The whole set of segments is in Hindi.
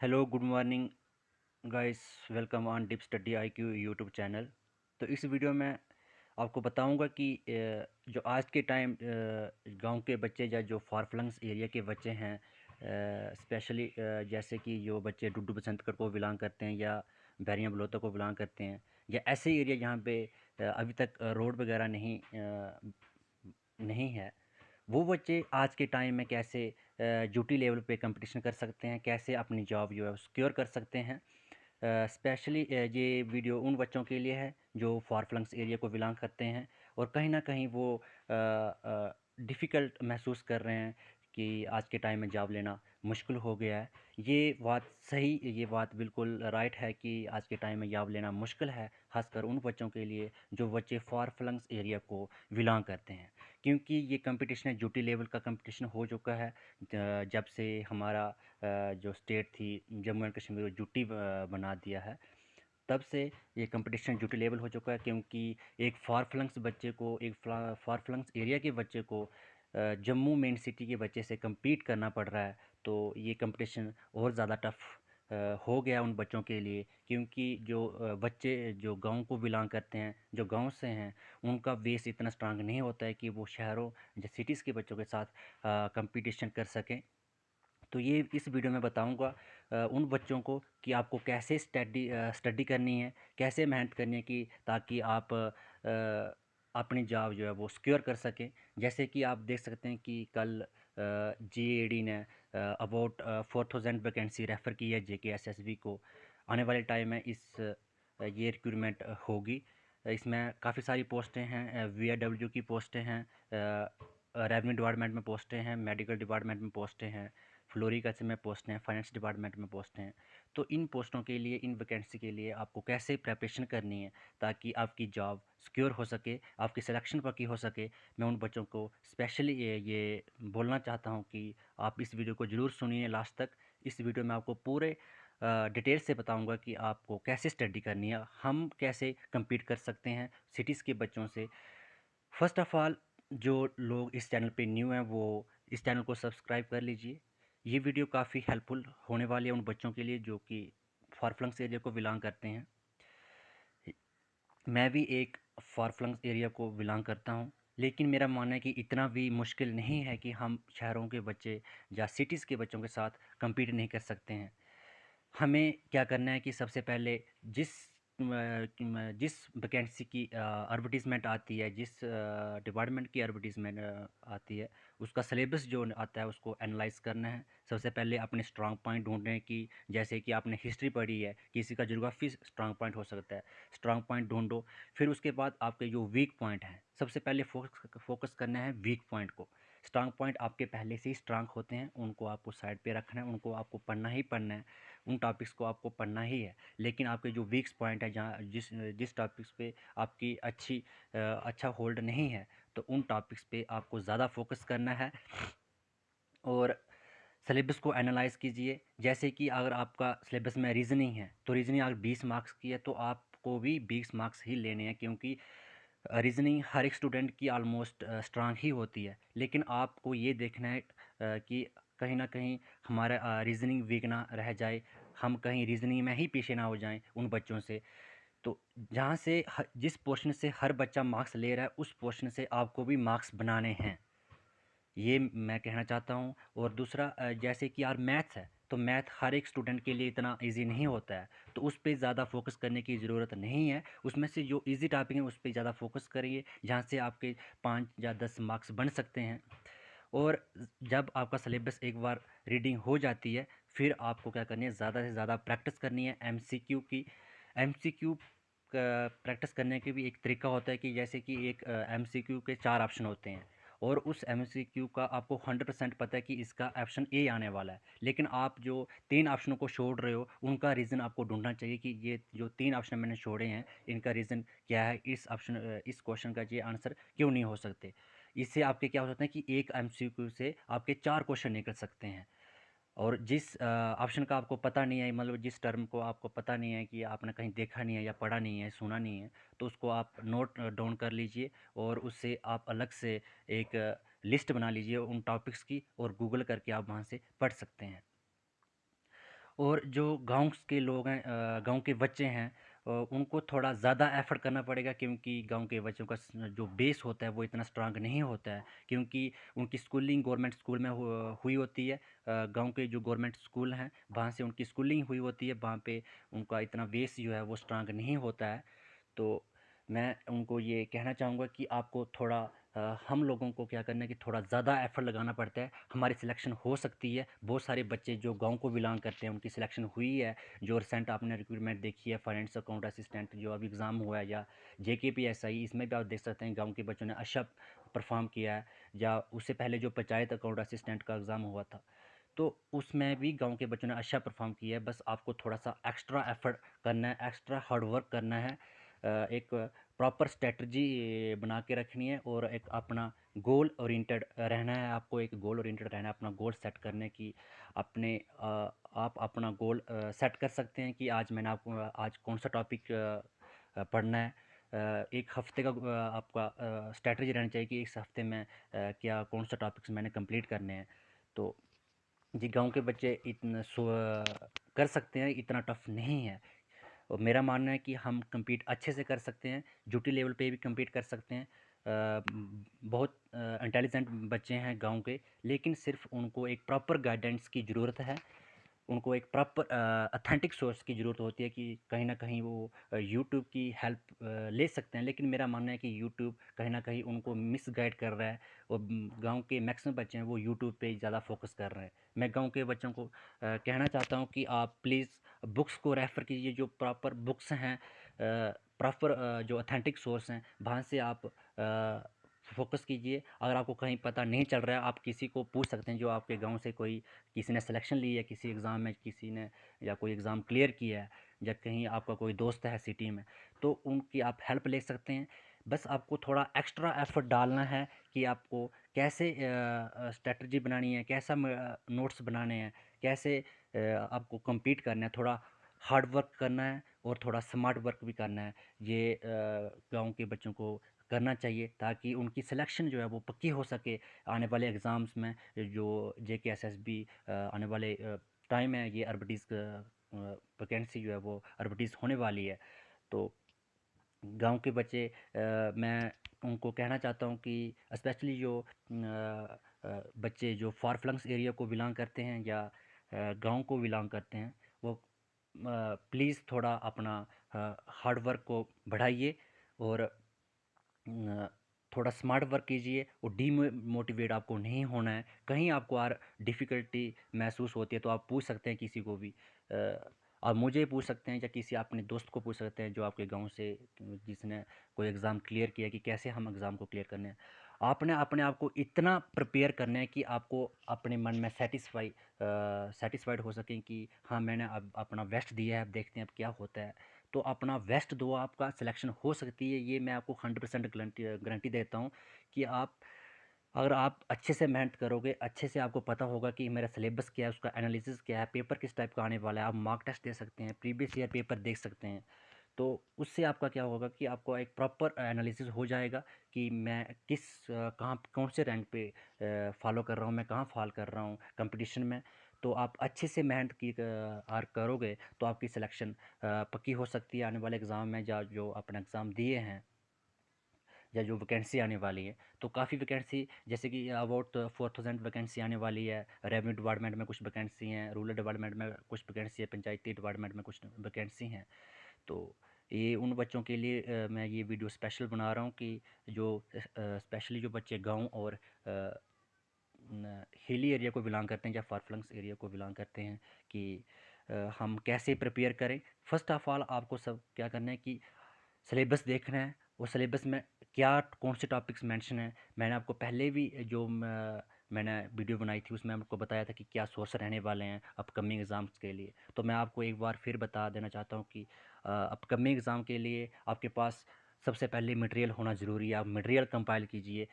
Hello good morning guys. Welcome on dip study IQ YouTube channel. तो इस वीडियो में आपको बताऊंगा कि जो आज के टाइम गांव के बच्चे या जो फार फ्लंग्स एरिया के बच्चे हैं, स्पेशली जैसे कि जो बच्चे डुड्डू बसंतगढ़ को बिलोंग करते हैं या बैरियां बलौदा को बिलोंग करते हैं, या ऐसे एरिया जहाँ पे अभी तक रोड वगैरह नहीं है, वो बच्चे आज के टाइम में कैसे ड्यूटी लेवल पे कंपटीशन कर सकते हैं, कैसे अपनी जॉब जो है सिक्योर कर सकते हैं। स्पेशली ये वीडियो उन बच्चों के लिए है जो फार फ्लंग्स एरिया को बिलोंग करते हैं और कहीं ना कहीं वो डिफ़िकल्ट महसूस कर रहे हैं कि आज के टाइम में जॉब लेना मुश्किल हो गया है। ये बात बिल्कुल राइट है कि आज के टाइम में जॉब लेना मुश्किल है, खासकर उन बच्चों के लिए जो बच्चे फार फ्लंग्स एरिया को बिलोंग करते हैं, क्योंकि ये कंपटीशन है, ड्यूटी लेवल का कंपटीशन हो चुका है। जब से हमारा जो स्टेट थी जम्मू एंड कश्मीर को ड्यूटी बना दिया है, तब से ये कंपटीशन ड्यूटी लेवल हो चुका है। क्योंकि एक फार फ्लंग्स एरिया के बच्चे को जम्मू मेन सिटी के बच्चे से compete करना पड़ रहा है, तो ये कंपटीशन और ज़्यादा टफ हो गया उन बच्चों के लिए। क्योंकि जो बच्चे जो गांव को बिलोंग करते हैं, जो गांव से हैं, उनका बेस इतना स्ट्रांग नहीं होता है कि वो शहरों या सिटीज़ के बच्चों के साथ कंपटीशन कर सकें। तो ये इस वीडियो में बताऊंगा उन बच्चों को कि आपको कैसे स्टडी करनी है, कैसे मेहनत करनी है कि ताकि आप अपनी जॉब जो है वो सिक्योर कर सकें। जैसे कि आप देख सकते हैं कि कल जीएडी ने अबाउट 4000 वैकेंसी रेफ़र की है जेकेएसएसबी को। आने वाले टाइम में ये रिक्रूटमेंट होगी। इसमें काफ़ी सारी पोस्टें हैं, वीआरडब्ल्यू की पोस्टें हैं, रेवेन्यू डिपार्टमेंट में पोस्टें हैं, मेडिकल डिपार्टमेंट में पोस्टें हैं, फ्लोरिकल्चर में पोस्ट हैं, फाइनेंस डिपार्टमेंट में पोस्ट हैं। तो इन पोस्टों के लिए, इन वैकेंसी के लिए आपको कैसे प्रिपरेशन करनी है ताकि आपकी जॉब सिक्योर हो सके, आपकी सिलेक्शन पक्की हो सके, मैं उन बच्चों को स्पेशली ये बोलना चाहता हूँ कि आप इस वीडियो को ज़रूर सुनिए लास्ट तक। इस वीडियो में आपको पूरे डिटेल से बताऊंगा कि आपको कैसे स्टडी करनी है, हम कैसे compete कर सकते हैं सिटीज़ के बच्चों से। फर्स्ट ऑफ़ ऑल, जो लोग इस चैनल पे न्यू हैं वो इस चैनल को सब्सक्राइब कर लीजिए। ये वीडियो काफ़ी हेल्पफुल होने वाली है उन बच्चों के लिए जो कि फार फ्लंग्स एरिया को बिलोंग करते हैं। मैं भी एक फार फ्लंग्स एरिया को बिलोंग करता हूँ, लेकिन मेरा मानना है कि इतना भी मुश्किल नहीं है कि हम शहरों के बच्चे या सिटीज़ के बच्चों के साथ compete नहीं कर सकते हैं। हमें क्या करना है कि सबसे पहले जिस वैकेंसी की एडवर्टीज़मेंट आती है, जिस डिपार्टमेंट की एडवर्टीज़मेंट आती है, उसका सिलेबस जो आता है उसको एनालाइज़ करना है। सबसे पहले अपने स्ट्रांग पॉइंट ढूंढने हैं कि जैसे कि आपने हिस्ट्री पढ़ी है, किसी का ज्योग्राफी स्ट्रांग पॉइंट हो सकता है, स्ट्रांग पॉइंट ढूंढो। फिर उसके बाद आपके जो वीक पॉइंट हैं, सबसे पहले फोकस करना है वीक पॉइंट को। स्ट्रांग पॉइंट आपके पहले से ही स्ट्रांग होते हैं, उनको आपको साइड पे रखना है, उनको आपको पढ़ना ही पढ़ना है, उन टॉपिक्स को आपको पढ़ना ही है। लेकिन आपके जो वीक्स पॉइंट है, जहाँ जिस जिस टॉपिक्स पे आपकी अच्छा होल्ड नहीं है, तो उन टॉपिक्स पे आपको ज़्यादा फोकस करना है। और सिलेबस को एनालाइज़ कीजिए। जैसे कि अगर आपका सिलेबस में रीज़निंग है, तो रीज़निंग अगर 20 मार्क्स की है तो आपको भी 20 मार्क्स ही लेने हैं, क्योंकि रीज़निंग हर एक स्टूडेंट की ऑलमोस्ट स्ट्रांग ही होती है। लेकिन आपको ये देखना है कि कहीं ना कहीं हमारा रीज़निंग वीक ना रह जाए, हम कहीं रीज़निंग में ही पीछे ना हो जाएं उन बच्चों से। तो जहाँ से जिस पोर्शन से हर बच्चा मार्क्स ले रहा है, उस पोर्शन से आपको भी मार्क्स बनाने हैं, ये मैं कहना चाहता हूँ। और दूसरा, जैसे कि यार मैथ्स है, तो मैथ हर एक स्टूडेंट के लिए इतना इजी नहीं होता है, तो उस पे ज़्यादा फोकस करने की ज़रूरत नहीं है। उसमें से जो इजी टॉपिक है उस पे ज़्यादा फोकस करिए, जहाँ से आपके 5 या 10 मार्क्स बन सकते हैं। और जब आपका सिलेबस एक बार रीडिंग हो जाती है, फिर आपको क्या करनी है, ज़्यादा से ज़्यादा प्रैक्टिस करनी है एमसीक्यू की। एमसीक्यू प्रैक्टिस करने के भी एक तरीका होता है कि जैसे कि एक एमसीक्यू के 4 ऑप्शन होते हैं, और उस एमसीक्यू का आपको 100% पता है कि इसका ऑप्शन ए आने वाला है, लेकिन आप जो 3 ऑप्शनों को छोड़ रहे हो उनका रीज़न आपको ढूंढना चाहिए कि ये जो 3 ऑप्शन मैंने छोड़े हैं इनका रीज़न क्या है, इस क्वेश्चन का ये आंसर क्यों नहीं हो सकते। इससे आपके क्या हो सकते हैं कि एक एमसीक्यू से आपके 4 क्वेश्चन निकल सकते हैं। और जिस ऑप्शन का आपको पता नहीं है, मतलब जिस टर्म को आपको पता नहीं है कि आपने कहीं देखा नहीं है या पढ़ा नहीं है, सुना नहीं है, तो उसको आप नोट डाउन कर लीजिए और उससे आप अलग से एक लिस्ट बना लीजिए उन टॉपिक्स की, और गूगल करके आप वहाँ से पढ़ सकते हैं। और जो गाँव के लोग हैं, गाँव के बच्चे हैं, उनको थोड़ा ज़्यादा एफ़र्ट करना पड़ेगा, क्योंकि गाँव के बच्चों का जो बेस होता है वो इतना स्ट्रांग नहीं होता है, क्योंकि उनकी स्कूलिंग गवर्नमेंट स्कूल में हुई होती है। गाँव के जो गवर्नमेंट स्कूल हैं वहाँ से उनकी स्कूलिंग हुई होती है, वहाँ पे उनका इतना बेस जो है वो स्ट्रांग नहीं होता है। तो मैं उनको ये कहना चाहूँगा कि आपको थोड़ा हम लोगों को क्या करना है कि थोड़ा ज़्यादा एफ़र्ट लगाना पड़ता है, हमारी सिलेक्शन हो सकती है। बहुत सारे बच्चे जो गाँव को बिलॉन्ग करते हैं उनकी सिलेक्शन हुई है। जो रिसेंट आपने रिक्रूटमेंट देखी है फाइनेंस अकाउंट असिस्टेंट जो अभी एग्ज़ाम हुआ है, या जेकेपीएसआई, इसमें भी आप देख सकते हैं गाँव के बच्चों ने अच्छा परफ़ॉर्म किया है। या उससे पहले जो पंचायत अकाउंट असिस्टेंट का एग्ज़ाम हुआ था, तो उसमें भी गाँव के बच्चों ने अच्छा परफ़ॉर्म किया है। बस आपको थोड़ा-सा एक्स्ट्रा एफ़र्ट करना है, एक्स्ट्रा हार्ड वर्क करना है। एक प्रॉपर स्ट्रैटेजी बना के रखनी है, और एक अपना गोल ओरिएंटेड रहना है। आपको एक गोल ओरिएंटेड रहना है, अपना गोल सेट करने की अपने आप अपना गोल सेट कर सकते हैं कि आज मैंने आपको आज कौन सा टॉपिक पढ़ना है। एक हफ्ते का आपका स्ट्रैटेजी रहनी चाहिए कि इस हफ्ते में क्या कौन सा टॉपिक्स मैंने कंप्लीट करने हैं। तो जी, गांव के बच्चे इतना कर सकते हैं, इतना टफ नहीं है। और मेरा मानना है कि हम compete अच्छे से कर सकते हैं, ड्यूटी लेवल पे भी compete कर सकते हैं। बहुत इंटेलिजेंट बच्चे हैं गांव के, लेकिन सिर्फ उनको एक प्रॉपर गाइडेंस की ज़रूरत है। उनको एक प्रॉपर ऑथेंटिक सोर्स की ज़रूरत होती है कि कहीं न कहीं वो यूट्यूब की हेल्प ले सकते हैं। लेकिन मेरा मानना है कि यूट्यूब कहीं न कहीं उनको मिसगाइड कर रहा है, और गाँव के मैक्सिमम बच्चे हैं वो यूट्यूब पे ज़्यादा फ़ोकस कर रहे हैं। मैं गाँव के बच्चों को कहना चाहता हूँ कि आप प्लीज़ बुक्स को रेफ़र कीजिए, जो प्रॉपर बुक्स हैं, प्रॉपर जो ऑथेंटिक सोर्स हैं, वहाँ से आप फ़ोकस कीजिए। अगर आपको कहीं पता नहीं चल रहा है, आप किसी को पूछ सकते हैं, जो आपके गाँव से कोई किसी ने सिलेक्शन ली है किसी एग्ज़ाम में, किसी ने या कोई एग्ज़ाम क्लियर किया है, या कहीं आपका कोई दोस्त है सिटी में, तो उनकी आप हेल्प ले सकते हैं। बस आपको थोड़ा एक्स्ट्रा एफ़र्ट डालना है कि आपको कैसे स्ट्रैटेजी बनानी है, कैसा नोट्स बनाने हैं, कैसे आपको कम्पीट करना है। थोड़ा हार्ड वर्क करना है और थोड़ा स्मार्ट वर्क भी करना है। ये गाँव के बच्चों को करना चाहिए, ताकि उनकी सिलेक्शन जो है वो पक्की हो सके आने वाले एग्ज़ाम्स में। जो जेकेएसएसबी आने वाले टाइम है, ये अर्बिटीज़ वैकेंसी जो है वो अर्बिटीज़ होने वाली है। तो गांव के बच्चे, मैं उनको कहना चाहता हूँ कि स्पेशली जो बच्चे जो फार फ्लंग्स एरिया को बिलोंग करते हैं, या गांव को बिलोंग करते हैं, वो प्लीज़ थोड़ा अपना हार्ड वर्क को बढ़ाइए, और थोड़ा स्मार्ट वर्क कीजिए, और डीमोटिवेट आपको नहीं होना है। कहीं आपको और डिफ़िकल्टी महसूस होती है तो आप पूछ सकते हैं किसी को भी। आप मुझे पूछ सकते हैं, या किसी अपने दोस्त को पूछ सकते हैं जो आपके गाँव से, जिसने कोई एग्ज़ाम क्लियर किया, कि कैसे हम एग्ज़ाम को क्लियर करने हैं। आपने अपने आप को इतना प्रिपेयर करना है कि आपको अपने मन में सैटिस्फाइड हो सकें कि हाँ, मैंने अब अपना बेस्ट दिया है, अब देखते हैं अब क्या होता है। तो अपना बेस्ट दो, आपका सिलेक्शन हो सकती है, ये मैं आपको 100% गारंटी देता हूँ कि आप, अगर आप अच्छे से मेहनत करोगे, अच्छे से आपको पता होगा कि मेरा सिलेबस क्या है, उसका एनालिसिस क्या है, पेपर किस टाइप का आने वाला है, आप मॉक टेस्ट दे सकते हैं, प्रीवियस ईयर पेपर देख सकते हैं। तो उससे आपका क्या होगा कि आपको एक प्रॉपर एनालिसिस हो जाएगा कि मैं कहाँ कौन से रैंक पे फॉलो कर रहा हूँ, मैं कहाँ फॉल कर रहा हूँ कंपटीशन में। तो आप अच्छे से मेहनत की आर करोगे तो आपकी सिलेक्शन पक्की हो सकती है आने वाले एग्ज़ाम में, या जो अपना एग्ज़ाम दिए हैं, या जो वैकेंसी आने वाली है। तो काफ़ी वैकेंसी, जैसे कि अबाउट 4000 वैकेंसी आने वाली है। रेवेन्यू डिपार्टमेंट में कुछ वैकेंसी हैं, रूरल डेवलपमेंट में कुछ वैकेंसी है, पंचायती डिपार्टमेंट में कुछ वैकेंसी हैं। तो ये उन बच्चों के लिए मैं ये वीडियो स्पेशल बना रहा हूँ कि जो स्पेशली जो बच्चे गांव और हिली एरिया को बिलोंग करते हैं, या फार फ्लंग्स एरिया को बिलोंग करते हैं, कि हम कैसे प्रिपेयर करें। फ़र्स्ट ऑफ़ ऑल आपको सब क्या करना है कि सिलेबस देखना है, और सिलेबस में क्या कौन से टॉपिक्स मेंशन हैं। मैंने आपको पहले भी जो मैंने वीडियो बनाई थी उसमें आपको बताया था कि क्या सोर्स रहने वाले हैं अपकमिंग एग्ज़ाम्स के लिए। तो मैं आपको एक बार फिर बता देना चाहता हूँ कि अपकमिंग एग्ज़ाम के लिए आपके पास सबसे पहले मटेरियल होना ज़रूरी है। आप मटेरियल कंपाइल कीजिए,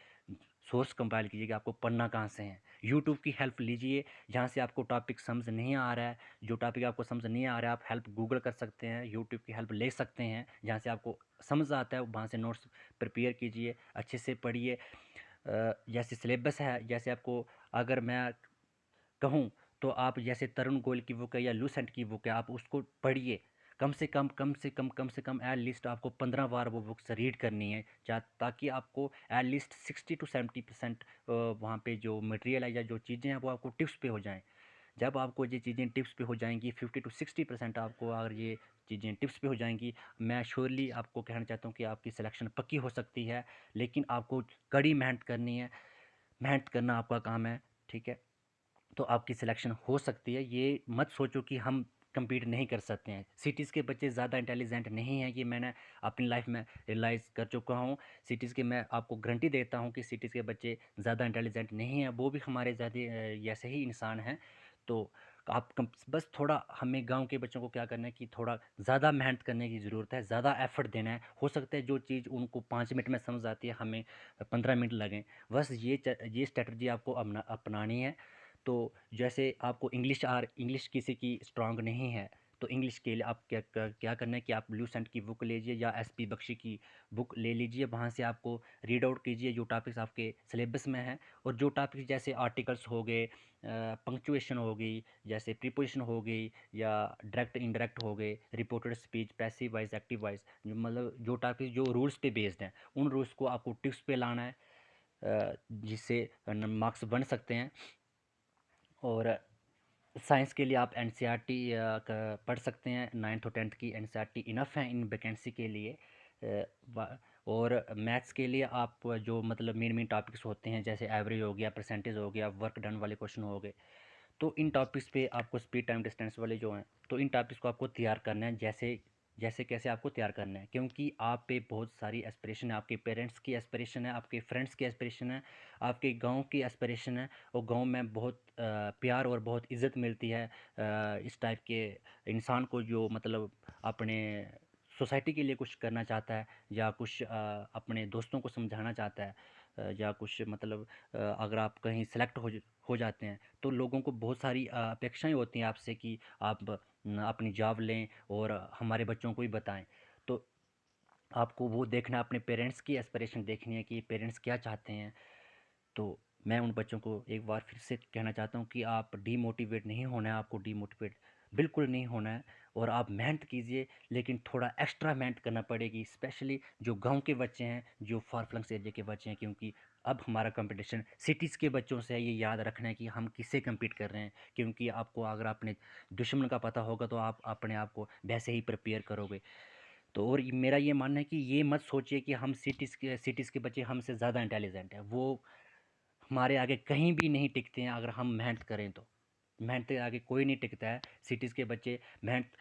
सोर्स कंपाइल कीजिए कि आपको पढ़ना कहाँ से है। यूट्यूब की हेल्प लीजिए, जहाँ से आपको टॉपिक समझ नहीं आ रहा है, जो टॉपिक आपको समझ नहीं आ रहा है, आप हेल्प गूगल कर सकते हैं, यूट्यूब की हेल्प ले सकते हैं। जहाँ से आपको समझ आता है वहाँ से नोट्स प्रिपेयर कीजिए, अच्छे से पढ़िए। जैसे सिलेबस है, जैसे आपको अगर मैं कहूँ तो आप जैसे तरुण गोयल की बुक है या लूसेंट की बुक है, आप उसको पढ़िए। कम से कम एट लीस्ट आपको 15 बार वो बुक्स रीड करनी है, ताकि आपको एट लीस्ट 60 to 70% वहाँ पे जो मटेरियल है या जो चीज़ें हैं वो आपको टिप्स पे हो जाएं। जब आपको ये चीज़ें टिप्स पे हो जाएंगी, 50 to 60% आपको अगर ये चीज़ें टिप्स पे हो जाएंगी, मैं श्योरली आपको कहना चाहता हूँ कि आपकी सिलेक्शन पक्की हो सकती है। लेकिन आपको कड़ी मेहनत करनी है, मेहनत करना आपका काम है, ठीक है। तो आपकी सिलेक्शन हो सकती है। ये मत सोचो कि हम compete नहीं कर सकते हैं। सिटीज़ के बच्चे ज़्यादा इंटेलिजेंट नहीं हैं, ये मैंने अपनी लाइफ में रियलाइज़ कर चुका हूँ। सिटीज़ के मैं आपको गारंटी देता हूँ कि सिटीज़ के बच्चे ज़्यादा इंटेलिजेंट नहीं हैं, वो भी हमारे जैसे ही इंसान हैं। तो बस थोड़ा हमें गांव के बच्चों को क्या करना है कि थोड़ा ज़्यादा मेहनत करने की ज़रूरत है, ज़्यादा एफर्ट देना है। हो सकता है जो चीज़ उनको 5 मिनट में समझ आती है, हमें 15 मिनट लगें। बस ये स्ट्रेटजी आपको अपनानी है। तो जैसे आपको इंग्लिश किसी की स्ट्रांग नहीं है, तो इंग्लिश के लिए आप क्या करना है कि आप लूसेंट की बुक लीजिए या एसपी बख्शी की बुक ले लीजिए। वहाँ से आपको रीड आउट कीजिए जो टॉपिक्स आपके सिलेबस में हैं, और जो टॉपिक्स जैसे आर्टिकल्स हो गए, पंक्चुएशन हो गई, जैसे प्रीपोजिशन हो गई, या डायरेक्ट इनडायरेक्ट हो गए, reported speech, passive voice, active voice, मतलब जो टॉपिक्स जो रूल्स पे बेस्ड हैं, उन रूल्स को आपको टिप्स पे लाना है, जिससे मार्क्स बन सकते हैं। और साइंस के लिए आप एनसीईआरटी पढ़ सकते हैं। 9th और 10th की एनसीईआरटी इनफ है इन वैकेंसी के लिए। और मैथ्स के लिए आप जो मतलब मेन टॉपिक्स होते हैं, जैसे एवरेज हो गया, परसेंटेज हो गया, वर्क डन वाले क्वेश्चन हो गए, तो इन टॉपिक्स पे आपको स्पीड टाइम डिस्टेंस वाले जो हैं, तो इन टॉपिक्स को आपको तैयार करना है। जैसे जैसे कैसे आपको तैयार करना है, क्योंकि आप पे बहुत सारी एस्पिरेशन है, आपके पेरेंट्स की एस्पिरेशन है, आपके फ्रेंड्स की एस्पिरेशन है, आपके गांव की एस्पिरेशन है। और गांव में बहुत प्यार और बहुत इज़्ज़त मिलती है इस टाइप के इंसान को, जो मतलब अपने सोसाइटी के लिए कुछ करना चाहता है, या कुछ अपने दोस्तों को समझाना चाहता है, या कुछ मतलब अगर आप कहीं सेलेक्ट हो जाते हैं, तो लोगों को बहुत सारी अपेक्षाएं होती हैं आपसे कि आप अपनी जॉब लें और हमारे बच्चों को भी बताएं। तो आपको वो देखना, अपने पेरेंट्स की एस्पिरेशन देखनी है कि पेरेंट्स क्या चाहते हैं। तो मैं उन बच्चों को एक बार फिर से कहना चाहता हूँ कि आप डीमोटिवेट नहीं होना है, आपको डीमोटिवेट बिल्कुल नहीं होना है। और आप मेहनत कीजिए, लेकिन थोड़ा एक्स्ट्रा मेहनत करना पड़ेगी, स्पेशली जो गांव के बच्चे हैं, जो फार फ्लंग्स एरिया के बच्चे हैं, क्योंकि अब हमारा कंपटीशन सिटीज़ के बच्चों से है। ये याद रखना है कि हम किससे कम्पीट कर रहे हैं, क्योंकि आपको अगर अपने दुश्मन का पता होगा तो आप अपने आप को वैसे ही प्रिपेयर करोगे। तो और मेरा ये मानना है कि ये मत सोचिए कि हम सिटीज़ के बच्चे हमसे ज़्यादा इंटेलिजेंट हैं। वो हमारे आगे कहीं भी नहीं टिकते हैं। अगर हम मेहनत करें तो मेहनत के आगे कोई नहीं टिकता है। सिटीज़ के बच्चे मेहनत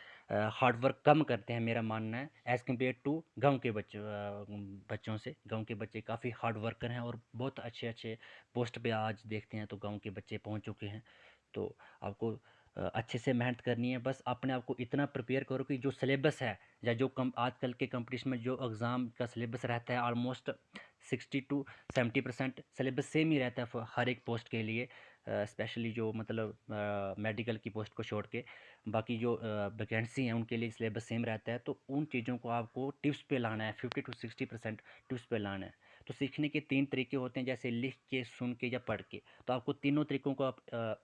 हार्ड वर्क कम करते हैं, मेरा मानना है, एज़ कम्पेयर टू गांव के बच्चों से। गांव के बच्चे काफ़ी हार्ड वर्कर हैं और बहुत अच्छे अच्छे पोस्ट पे आज देखते हैं तो गांव के बच्चे पहुंच चुके हैं। तो आपको अच्छे से मेहनत करनी है। बस अपने आप को इतना प्रिपेयर करो कि जो सिलेबस है, या जो कम आजकल के कंपटीशन में जो एग्ज़ाम का सिलेबस रहता है, ऑलमोस्ट 60 to 70% सिलेबस सेम ही रहता है हर एक पोस्ट के लिए, स्पेशली जो मतलब मेडिकल की पोस्ट को छोड़ के बाकी जो वैकेंसी हैं उनके लिए सिलेबस सेम रहता है। तो उन चीज़ों को आपको टिप्स पे लाना है, 50 to 60% टिप्स पे लाना है। तो सीखने के 3 तरीके होते हैं, जैसे लिख के, सुन के, या पढ़ के। तो आपको तीनों तरीकों को आप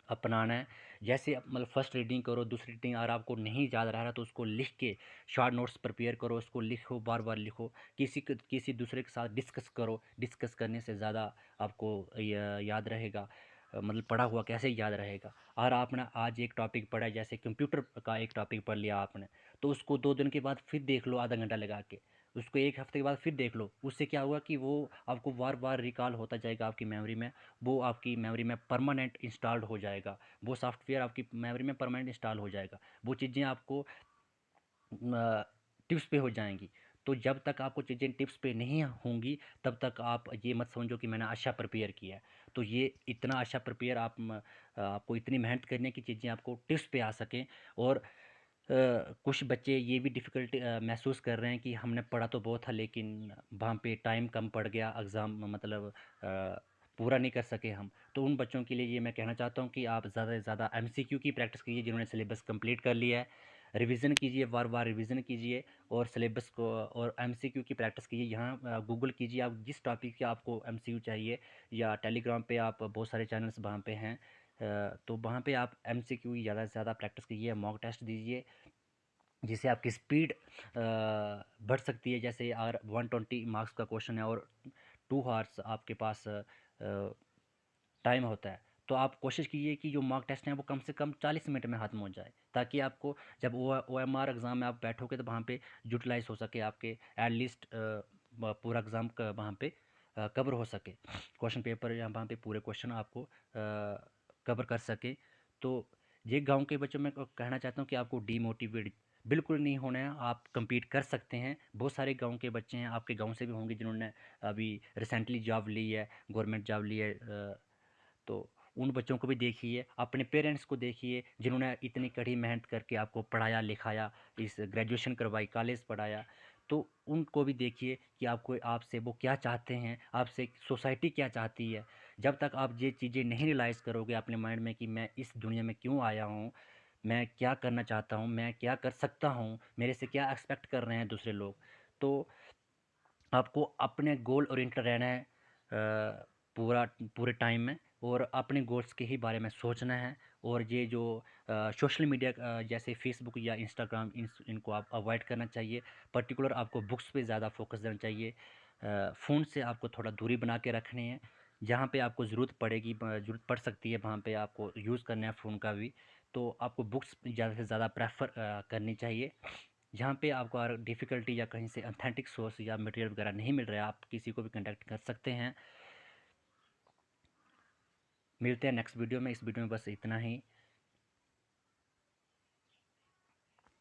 अपनाना है। जैसे मतलब फर्स्ट रीडिंग करो, दूसरी रीडिंग अगर आपको नहीं याद रह रहा तो उसको लिख के शॉर्ट नोट्स प्रिपेयर करो, उसको लिखो, बार बार लिखो, किसी दूसरे के साथ डिस्कस करो। डिस्कस करने से ज़्यादा आपको याद रहेगा। मतलब पढ़ा हुआ कैसे याद रहेगा। और आपने आज एक टॉपिक पढ़ा है, जैसे कंप्यूटर का एक टॉपिक पढ़ लिया आपने, तो उसको 2 दिन के बाद फिर देख लो, आधा घंटा लगा के। उसको एक हफ्ते के बाद फिर देख लो। उससे क्या होगा कि वो आपको बार बार रिकॉल होता जाएगा आपकी मेमोरी में। वो आपकी मेमोरी में परमानेंट इंस्टॉल्ड हो जाएगा। वो सॉफ्टवेयर आपकी मेमोरी में परमानेंट इंस्टॉल हो जाएगा। वो चीज़ें आपको टिप्स पे हो जाएंगी। तो जब तक आपको चीज़ें टिप्स पे नहीं होंगी, तब तक आप ये मत समझो कि मैंने अच्छा प्रिपेयर किया है। तो ये इतना अच्छा प्रिपेयर आपको इतनी मेहनत करने की चीज़ें आपको टिप्स पे आ सकें। और कुछ बच्चे ये भी डिफ़िकल्टी महसूस कर रहे हैं कि हमने पढ़ा तो बहुत था, लेकिन वहाँ पे टाइम कम पड़ गया, एग्ज़ाम मतलब पूरा नहीं कर सके हम। तो उन बच्चों के लिए ये मैं कहना चाहता हूँ कि आप ज़्यादा से ज़्यादा एमसीक्यू की प्रैक्टिस कीजिए, जिन्होंने सिलेबस कंप्लीट कर लिया है। रिवीजन कीजिए, बार बार रिवीजन कीजिए, और सिलेबस को और एमसीक्यू की प्रैक्टिस कीजिए। यहाँ गूगल कीजिए, आप जिस टॉपिक के आपको एमसीक्यू चाहिए, या टेलीग्राम पे आप बहुत सारे चैनल्स वहाँ पे हैं, तो वहाँ पे आप एमसीक्यू ज़्यादा से ज़्यादा प्रैक्टिस कीजिए, मॉक टेस्ट दीजिए, जिससे आपकी स्पीड बढ़ सकती है। जैसे अगर 120 मार्क्स का क्वेश्चन है और 2 आवर्स आपके पास टाइम होता है, तो आप कोशिश कीजिए कि जो मॉक टेस्ट हैं वो कम से कम 40 मिनट में ख़त्म हो जाए, ताकि आपको जब ओएमआर एग्ज़ाम में आप बैठोगे तो वहाँ पे यूटिलाइज़ हो सके आपके एट लीस्ट पूरा एग्ज़ाम का वहाँ पे कवर हो सके, क्वेश्चन पेपर या वहाँ पे पूरे क्वेश्चन आपको कवर कर सके। तो ये गाँव के बच्चों में कहना चाहता हूँ कि आपको डीमोटिवेट बिल्कुल नहीं होना है, आप कम्पीट कर सकते हैं। बहुत सारे गाँव के बच्चे हैं, आपके गाँव से भी होंगे जिन्होंने अभी रिसेंटली जॉब ली है, गवर्नमेंट जॉब ली है, तो उन बच्चों को भी देखिए, अपने पेरेंट्स को देखिए जिन्होंने इतनी कड़ी मेहनत करके आपको पढ़ाया लिखाया, इस ग्रेजुएशन करवाई, कॉलेज पढ़ाया, तो उनको भी देखिए कि आपको आपसे वो क्या चाहते हैं, आपसे सोसाइटी क्या चाहती है। जब तक आप ये चीज़ें नहीं रियलाइज़ करोगे अपने माइंड में कि मैं इस दुनिया में क्यों आया हूँ, मैं क्या करना चाहता हूँ, मैं क्या कर सकता हूँ, मेरे से क्या एक्सपेक्ट कर रहे हैं दूसरे लोग, तो आपको अपने गोल ओरिएंटेड रहना है पूरा पूरे टाइम में, और अपने गोल्स के ही बारे में सोचना है। और ये जो सोशल मीडिया जैसे फेसबुक या इंस्टाग्राम, इनको आप अवॉइड करना चाहिए। पर्टिकुलर आपको बुक्स पे ज़्यादा फोकस देना चाहिए। फ़ोन से आपको थोड़ा दूरी बना के रखनी है। जहाँ पे आपको ज़रूरत पड़ेगी, ज़रूरत पड़ सकती है, वहाँ पे आपको यूज़ करना है फ़ोन का भी। तो आपको बुक्स ज़्यादा से ज़्यादा प्रेफर करनी चाहिए। जहाँ पे आपको अगर डिफ़िकल्टी या कहीं से ऑथेंटिक सोर्स या मटेरियल वगैरह नहीं मिल रहा है, आप किसी को भी कॉन्टैक्ट कर सकते हैं। मिलते हैं नेक्स्ट वीडियो में। इस वीडियो में बस इतना ही।